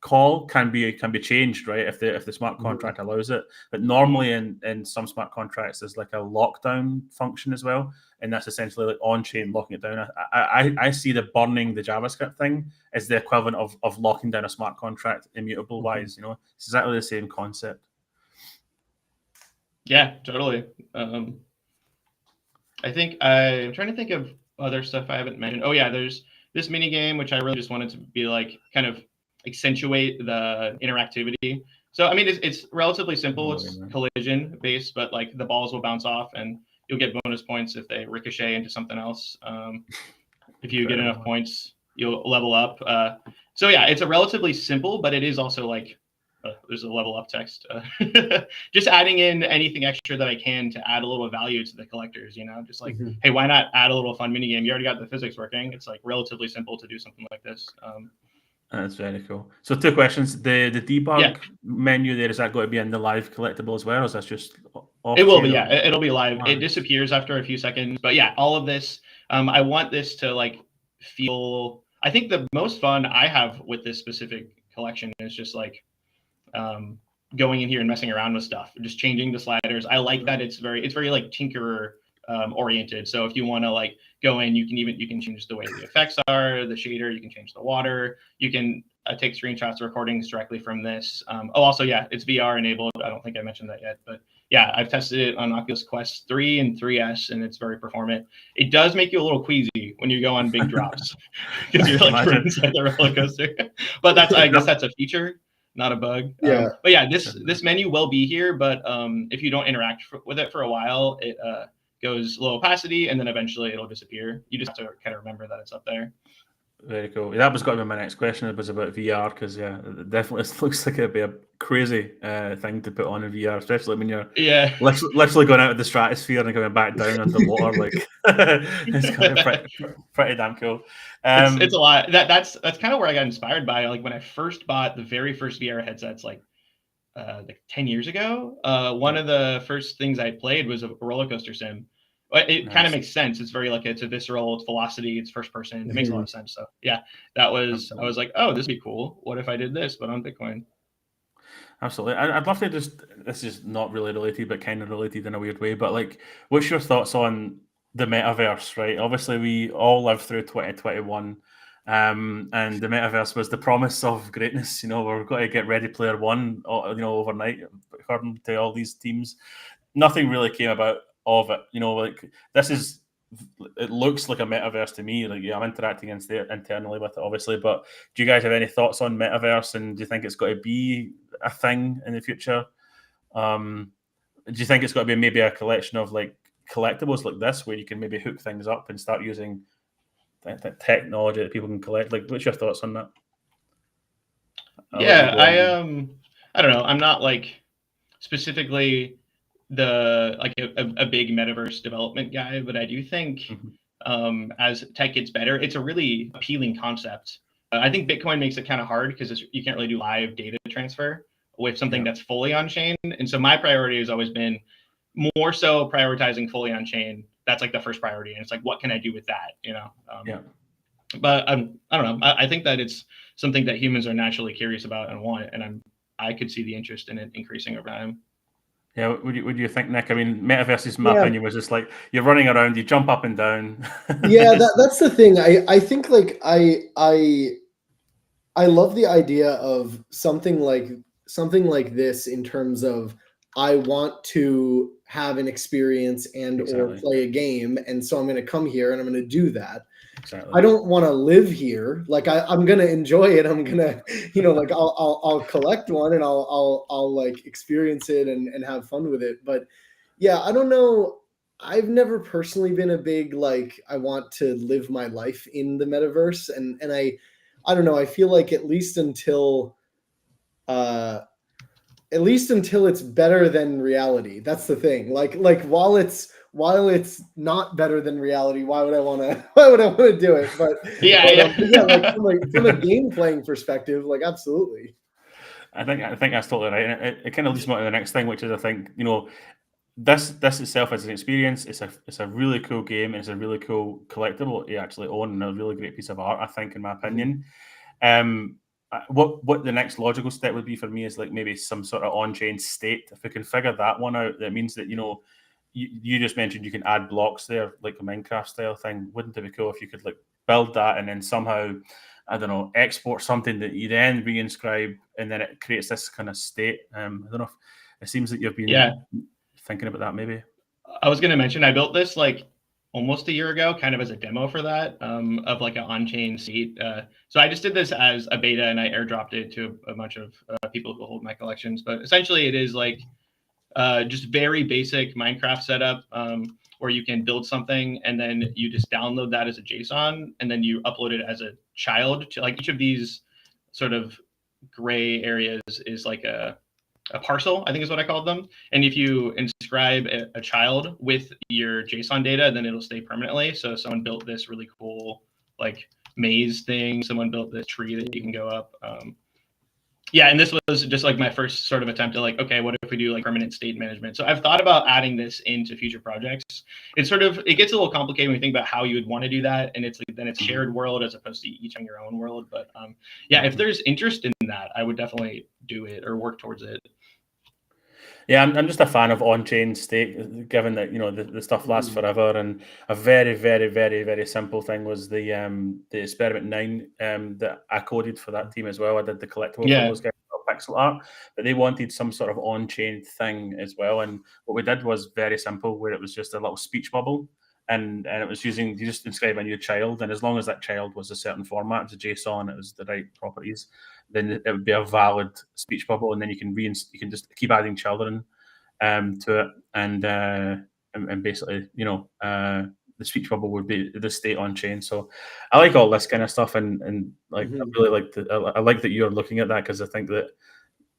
call can be changed, right, if the smart contract allows it. But normally in some smart contracts there's like a lockdown function as well, and that's essentially like on-chain locking it down. I see the burning the JavaScript thing as the equivalent of locking down a smart contract immutable wise, you know. It's exactly the same concept. Yeah, totally. I think I'm trying to think of other stuff I haven't mentioned. Oh yeah, there's this mini game which I really just wanted to be like kind of accentuate the interactivity. So I mean, it's relatively simple. It's collision based, but like the balls will bounce off, and you'll get bonus points if they ricochet into something else. If you get enough points, you'll level up. So yeah, it's a relatively simple, but it is also like there's a level up text. Just adding in anything extra that I can to add a little value to the collectors, just like, hey, why not add a little fun mini game? You already got the physics working. It's like relatively simple to do something like this. That's very cool. So 2 questions. The debug menu there, is that going to be in the live collectible as well, or is that just off? It will be, yeah. It'll be live. Wow. It disappears after a few seconds. But yeah, all of this, I want this to like feel, I think the most fun I have with this specific collection is just like going in here and messing around with stuff, just changing the sliders. I like that it's very like tinkerer oriented. So if you want to like go in, you can change the way the effects are, the shader, you can change the water, you can take screenshots of recordings directly from this. Also, yeah, it's VR enabled. I don't think I mentioned that yet, but yeah, I've tested it on Oculus Quest 3 and 3S, and it's very performant. It does make you a little queasy when you go on big drops because you're like inside the roller coaster. But I guess that's a feature, not a bug. Yeah. But yeah, this menu will be here, but if you don't interact with it for a while, it goes low opacity, and then eventually it'll disappear. You just have to kind of remember that it's up there. Very cool. That was going to be my next question. It was about VR, because it definitely looks like it'd be a crazy thing to put on in VR, especially when you're literally going out of the stratosphere and coming back down underwater. Like it's kind of pretty damn cool. It's a lot. That's kind of where I got inspired by. Like when I first bought the very first VR headsets, like 10 years ago, one of the first things I played was a roller coaster sim. It kind of makes sense. It's very like, it's a visceral, it's velocity, it's first person. It makes a lot of sense. So yeah, I was like, oh, this would be cool. What if I did this, but on Bitcoin? Absolutely. I'd love to this is not really related, but kind of related in a weird way. But like, what's your thoughts on the metaverse, right? Obviously, we all lived through 2021. And the metaverse was the promise of greatness. We're going to get Ready Player One, overnight, according to all these teams. Nothing really came about of it. Like it looks like a metaverse to me. Like, I'm interacting internally with it, obviously. But do you guys have any thoughts on metaverse, and do you think it's got to be a thing in the future? Do you think it's got to be maybe a collection of like collectibles like this, where you can maybe hook things up and start using that technology that people can collect? Like, what's your thoughts on that? I don't know. I'm not like specifically a big metaverse development guy, but I do think as tech gets better, it's a really appealing concept. I think Bitcoin makes it kind of hard because you can't really do live data transfer with something that's fully on chain. And so my priority has always been more so prioritizing fully on chain. That's like the first priority. And it's like, what can I do with that? But I don't know. I think that it's something that humans are naturally curious about and want, and I could see the interest in it increasing over time. Yeah, would you think, Nick? I mean, metaverse, my opinion was just like you're running around, you jump up and down. Yeah, that's the thing. I think like I love the idea of something like this in terms of I want to have an experience or play a game, and so I'm going to come here and I'm going to do that. Exactly. I don't want to live here. Like I'm gonna enjoy it. I'm gonna, like I'll collect one and I'll like experience it and have fun with it. But yeah, I don't know. I've never personally been a big like I want to live my life in the metaverse, and I don't know. I feel like at least until it's better than reality. That's the thing. Like while it's not better than reality, why would I want to do it? But like from a game playing perspective, like absolutely. I think that's totally right. And it kind of leads me to the next thing, which is I think this itself as an experience, it's a really cool game, and it's a really cool collectible you actually own, and a really great piece of art, I think, in my opinion. What the next logical step would be for me is like maybe some sort of on-chain state. If we can figure that one out, that means that you just mentioned you can add blocks there, like a Minecraft style thing. Wouldn't it be cool if you could like build that and then somehow, I don't know, export something that you then reinscribe, and then it creates this kind of state? I don't know if it seems that you've been thinking about that. Maybe I was going to mention I built this like almost a year ago, kind of as a demo for that, of like an on-chain seat. So I just did this as a beta, and I airdropped it to a bunch of people who hold my collections. But essentially, it is like just very basic Minecraft setup where you can build something and then you just download that as a JSON, and then you upload it as a child to like each of these sort of gray areas is like a parcel, I think is what I called them. And if you inscribe a child with your JSON data, then it'll stay permanently. So someone built this really cool like maze thing. Someone built this tree that you can go up. Yeah, and this was just like my first sort of attempt at like, okay, what if we do like permanent state management? So I've thought about adding this into future projects. It's sort of, it gets a little complicated when you think about how you would want to do that. And it's like, then it's shared world as opposed to each on your own world. But yeah, if there's interest in that, I would definitely do it or work towards it. Yeah, I'm just a fan of on-chain state, given that the stuff lasts forever. And a very, very, very, very simple thing was the Experiment 9 that I coded for that team as well. I did the collectible for those guys, pixel art, but they wanted some sort of on-chain thing as well. And what we did was very simple, where it was just a little speech bubble, and it was using, you just inscribe a new child, and as long as that child was a certain format, it was a JSON, it was the right properties, then it would be a valid speech bubble, and then you can just keep adding children to it, and basically, the speech bubble would be the state on chain. So I like all this kind of stuff, and like I really I like that you're looking at that, because I think that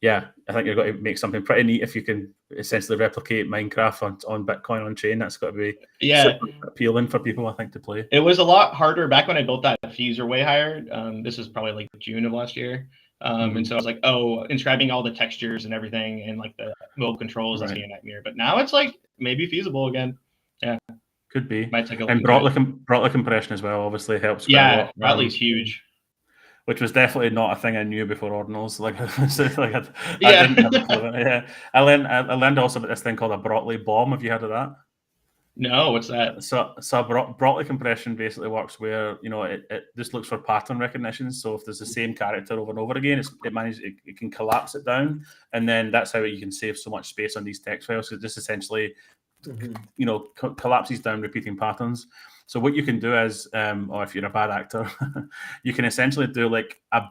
I think you've got to make something pretty neat if you can essentially replicate Minecraft on Bitcoin on chain. That's got to be super appealing for people, I think, to play. It was a lot harder back when I built that. Fees were way higher. This was probably like June of last year. And so I was like, inscribing all the textures and everything and like the mobile controls, that's being a nightmare. But now it's like maybe feasible again. Yeah. Could be. Might take a and Brotli compression as well obviously helps. Yeah, Brotli's huge. Which was definitely not a thing I knew before Ordinals. I didn't have I learned also about this thing called a Brotli bomb. Have you heard of that? No, what's that? So Brotli compression basically works where it just looks for pattern recognition. So if there's the same character over and over again, it can collapse it down, and then that's how you can save so much space on these text files. So it just essentially collapses down repeating patterns. So what you can do is, or if you're a bad actor, you can essentially do like a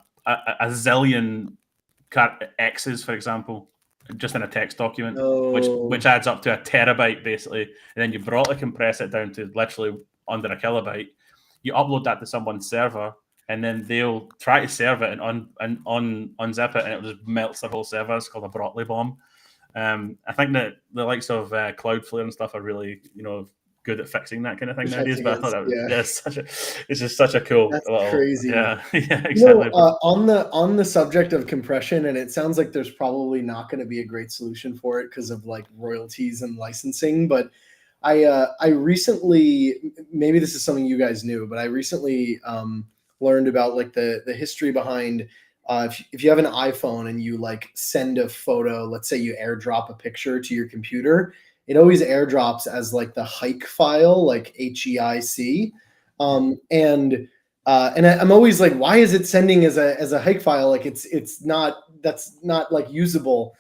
zillion X's, for example, just in a text document, which adds up to a terabyte basically, and then you Brotli compress it down to literally under a kilobyte. You upload that to someone's server, and then they'll try to serve it and unzip it, and it just melts their whole server. It's called a Brotli bomb. I think that the likes of Cloudflare and stuff are really good at fixing that kind of thing nowadays. But I thought it's just such a cool. That's crazy. Yeah, exactly. On the subject of compression, and it sounds like there's probably not going to be a great solution for it because of like royalties and licensing. But I recently, maybe this is something you guys knew, but I recently learned about like the history behind. If you have an iPhone and you like send a photo, let's say you airdrop a picture to your computer, it always airdrops as like the hike file, like HEIC. And I'm always like, why is it sending as a hike file? Like that's not like usable.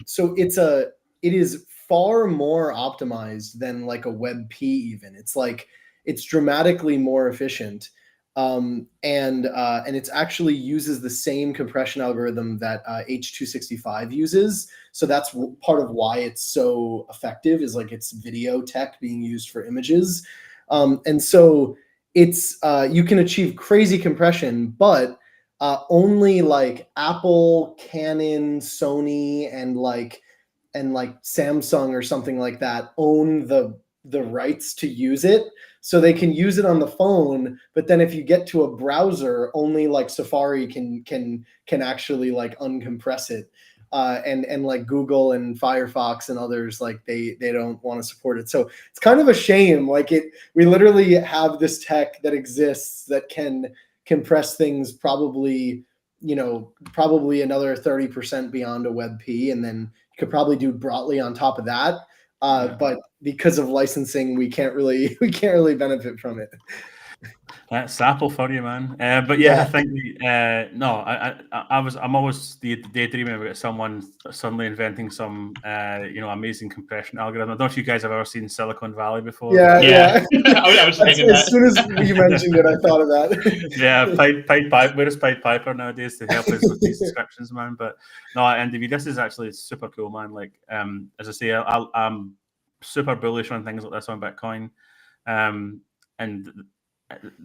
So it is far more optimized than like a WebP even. It's dramatically more efficient. And it actually uses the same compression algorithm that H.265 uses. So that's part of why it's so effective, is like it's video tech being used for images. And so it's you can achieve crazy compression, but only like Apple, Canon, Sony, and like Samsung or something like that own the rights to use it. So they can use it on the phone, but then if you get to a browser, only like Safari can actually like uncompress it, and like Google and Firefox and others, like they don't want to support it. So it's kind of a shame. Like we literally have this tech that exists that can compress things probably another 30% beyond a WebP, and then you could probably do Brotli on top of that. But because of licensing, we can't really benefit from it. That's Apple for you, man. But I think I'm always daydreaming about someone suddenly inventing some amazing compression algorithm. I don't know if you guys have ever seen Silicon Valley before. Yeah. I was thinking that. As soon as you mentioned it, I thought of that. Yeah, Pied Piper. Where is Pied Piper nowadays to help us with these subscriptions, man? But no, NDV, this is actually super cool, man. Like, as I say, I'm super bullish on things like this on Bitcoin, and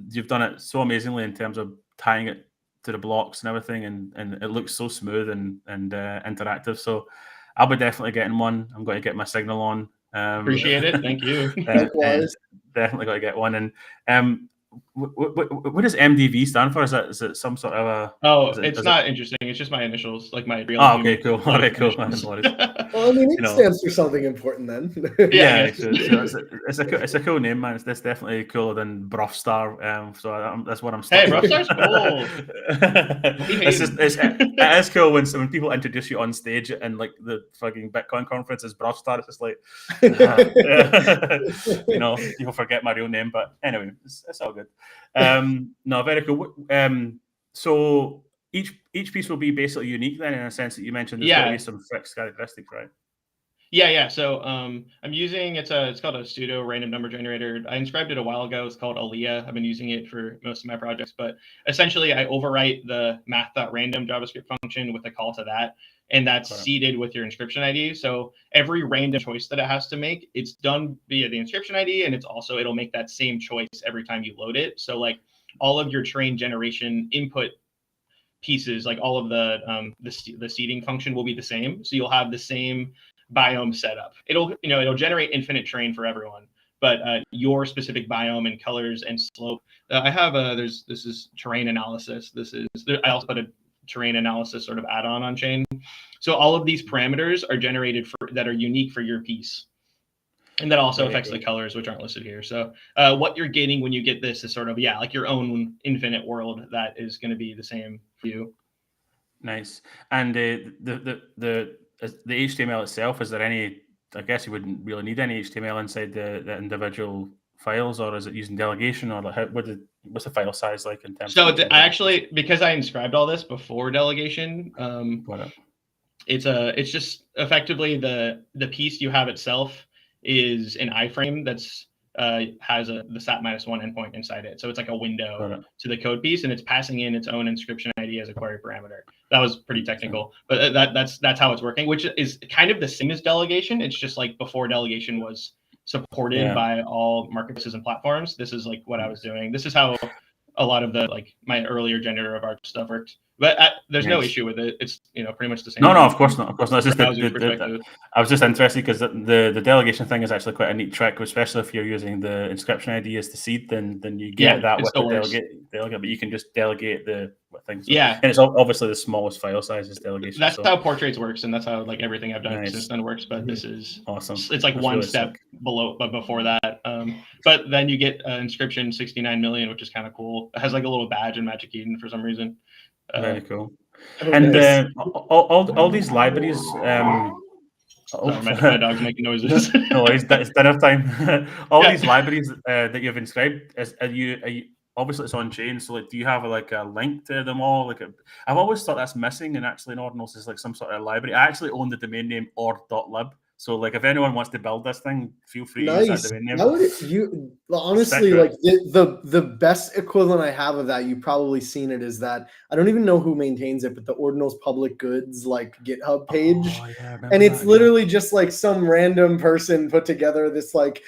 you've done it so amazingly in terms of tying it the blocks and everything, and it looks so smooth and interactive. So I'll be definitely getting one. I'm going to get my Signal on. Appreciate it. Thank you. Likewise. Definitely got to get one. And what does MDV stand for? Is it some sort of a? It's not interesting. It's just my initials, like my real. Oh, okay, cool. All right, cool. Well, I mean, it stands for something important then. Yeah, it's a cool name, man. It's definitely cooler than Bruffstar. So that's what I'm. Hey, Bruffstar's cool. It is cool when people introduce you on stage and like the fucking Bitcoin conference is Bruffstar. It's just like, people forget my real name, but anyway, it's all good. No, very cool. So each piece will be basically unique then, in a sense that you mentioned. There's going to be some fixed characteristics, right? Yeah. So I'm using it's called a pseudo random number generator. I inscribed it a while ago. It's called Alia. I've been using it for most of my projects, but essentially I overwrite the math.random JavaScript function with a call to that, and that's seeded with your inscription ID. So every random choice that it has to make, it's done via the inscription ID, and it'll make that same choice every time you load it. So like all of your train generation input pieces, like all of the seeding function will be the same. So you'll have the same biome setup. It'll generate infinite terrain for everyone, but your specific biome and colors and slope. I have this is terrain analysis. I also put a terrain analysis sort of add-on on chain. So all of these parameters are generated that are unique for your piece. And that also affects the colors, which aren't listed here. So what you're getting when you get this is sort of, like your own infinite world that is going to be the same for you. Nice. And the HTML itself, is there any, I guess you wouldn't really need any HTML inside the individual files, or is it using delegation, or like what's the file size like in terms of? I actually, because I inscribed all this before delegation, it's just effectively the piece you have itself is an iframe that's has the SAT-1 endpoint inside it. So it's like a window to the code piece, and it's passing in its own inscription ID as a query parameter. That was pretty technical, but that's how it's working, which is kind of the same as delegation. It's just like before delegation was supported by all marketplaces and platforms. This is like what I was doing. This is how a lot of my earlier generative art stuff worked. But there's no issue with it. It's pretty much the same. No, of course not. Of course not. It's just I was just interested because the delegation thing is actually quite a neat trick, especially if you're using the inscription ID as the seed. Then you get that with the delegate, but you can just delegate the things. Yeah, and it's obviously the smallest file size is delegation. That's how Portraits works, and that's how like everything I've done since then works. But this is awesome. It's like one step below, but before that. But then you get inscription 69 million, which is kind of cool. It has like a little badge in Magic Eden for some reason. Very cool. And all these libraries. My dog's making noises. No, it's dinner time. All these libraries that you've inscribed, are you obviously it's on chain. So like, do you have like a link to them all? I've always thought that's missing, and actually in Ordinals is like some sort of library. I actually own the domain name ord.lib. So like, if anyone wants to build this thing, feel free to use that domain name. Honestly, like the best equivalent I have of that, you've probably seen it, is that I don't even know who maintains it, but the Ordinals public goods like GitHub page, and it's literally just like some random person put together this like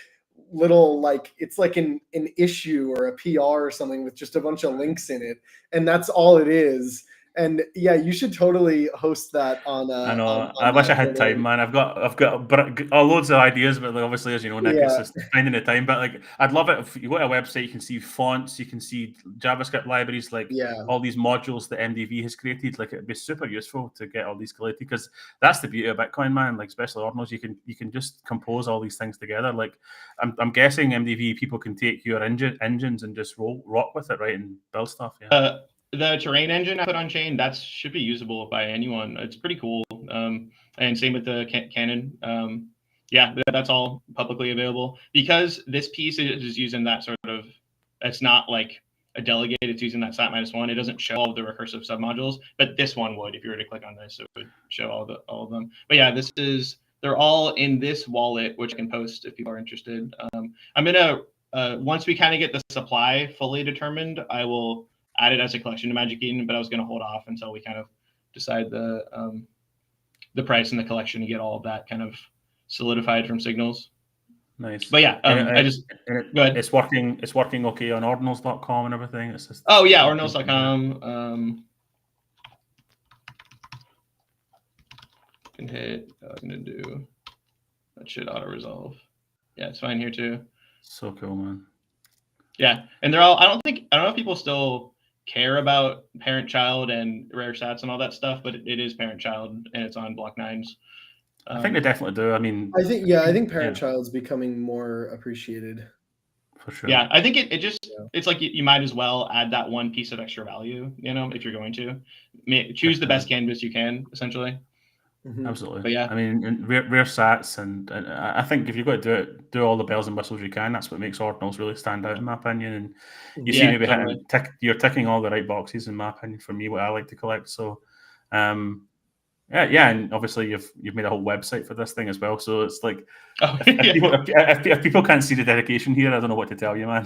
little it's like an issue or a PR or something with just a bunch of links in it, and that's all it is. And yeah, you should totally host that on. I know. I wish I had time, man. I've got loads of ideas, but like, obviously, as you know, Nick, it's just finding the time. But like, I'd love it if you go to a website, you can see fonts, you can see JavaScript libraries, like all these modules that MDV has created. Like, it'd be super useful to get all these collated, because that's the beauty of Bitcoin, man. Like, especially Ordinals, you can just compose all these things together. Like, I'm guessing MDV people can take your engines and just rock with it, right, and build stuff. Yeah. The terrain engine I put on chain, that should be usable by anyone. It's pretty cool. And same with the Canon. That's all publicly available, because this piece is using that sort of, it's not like a delegate, it's using that SAT-1. It doesn't show all of the recursive submodules, but this one would. If you were to click on this, it would show all of them. But yeah, they're all in this wallet, which I can post if people are interested. I'm gonna once we kind of get the supply fully determined, I will add it as a collection to Magic Eden, but I was going to hold off until we kind of decide the price and the collection to get all of that kind of solidified from Signals. Nice. But yeah, And I just and go ahead. it's working okay on ordinals.com and everything. It's just Oh yeah, ordinals.com. Can hit. I'm gonna do. That should auto resolve. Yeah, it's fine here too. So cool, man. Yeah, and they're all. I don't know if people still care about parent-child and rare stats and all that stuff, but it is parent-child and it's on Block9's. I think they definitely do. I mean, I think parent-child's becoming more appreciated. for sure. Yeah, I think it just it's like you might as well add that one piece of extra value, if you're going to choose the best canvas you can, essentially. Mhm. Absolutely. But yeah. I mean, rare sats, and I think if you've got to do all the bells and whistles you can, that's what makes ordinals really stand out, in my opinion. And you seem to be totally. you're ticking all the right boxes, in my opinion, for me, what I like to collect. So, yeah, and obviously you've made a whole website for this thing as well. So it's like, if people can't see the dedication here, I don't know what to tell you, man.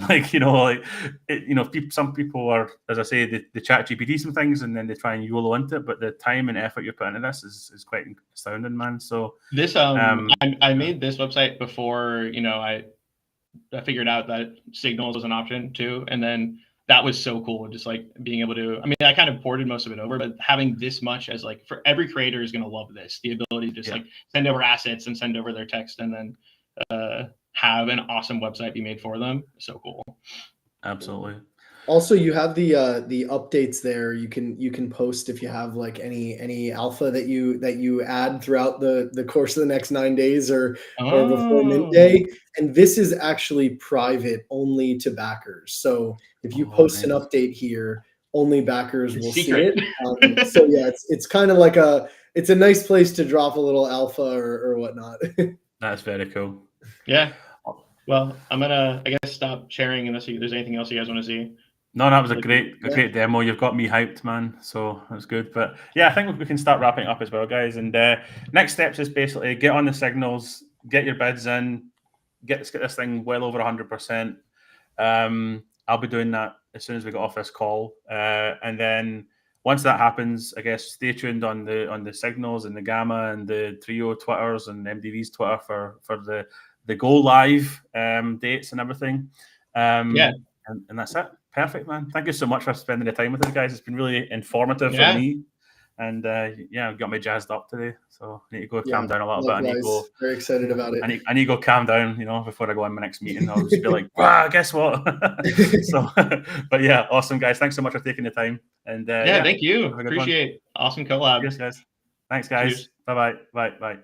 Some people are, as I say, they chat GPT some things and then they try and YOLO into it, but the time and effort you put into this is quite astounding, man. So this I made this website before I figured out that signals was an option too, and then that was so cool, just like being able to. I mean, I kind of ported most of it over, but having this much as like for every creator is going to love this. The ability to just like send over assets and send over their text, and then have an awesome website be made for them. So cool. Absolutely. Also, you have the updates there. You can post if you have like any alpha that you add throughout the course of the next 9 days or before mint day. And this is actually private only to backers. So if you post an update here, only backers will see it. So yeah, it's kind of like it's a nice place to drop a little alpha or whatnot. That's very cool. Yeah. Well, I'm gonna, I guess, stop sharing unless there's anything else you guys want to see. No, that was a great demo. You've got me hyped, man. So that's good. But yeah, I think we can start wrapping up as well, guys. And next steps is basically get on the signals, get your bids in, let's get this thing well over 100%. I'll be doing that as soon as we get off this call, and then once that happens, I guess stay tuned on the signals and the Gamma and the Trio Twitters and MDV's Twitter for the go live dates and everything. And that's it. Perfect, man. Thank you so much for spending the time with us, guys. It's been really informative for me. And I've got me jazzed up today. So I need to go calm down a little bit. I need to go. Very excited about it. I need to go calm down, before I go on my next meeting. I'll just be like, wow, guess what? But yeah, awesome, guys. Thanks so much for taking the time. And thank you. Appreciate it. Awesome collab. Cheers, guys. Thanks, guys. Bye-bye. Bye.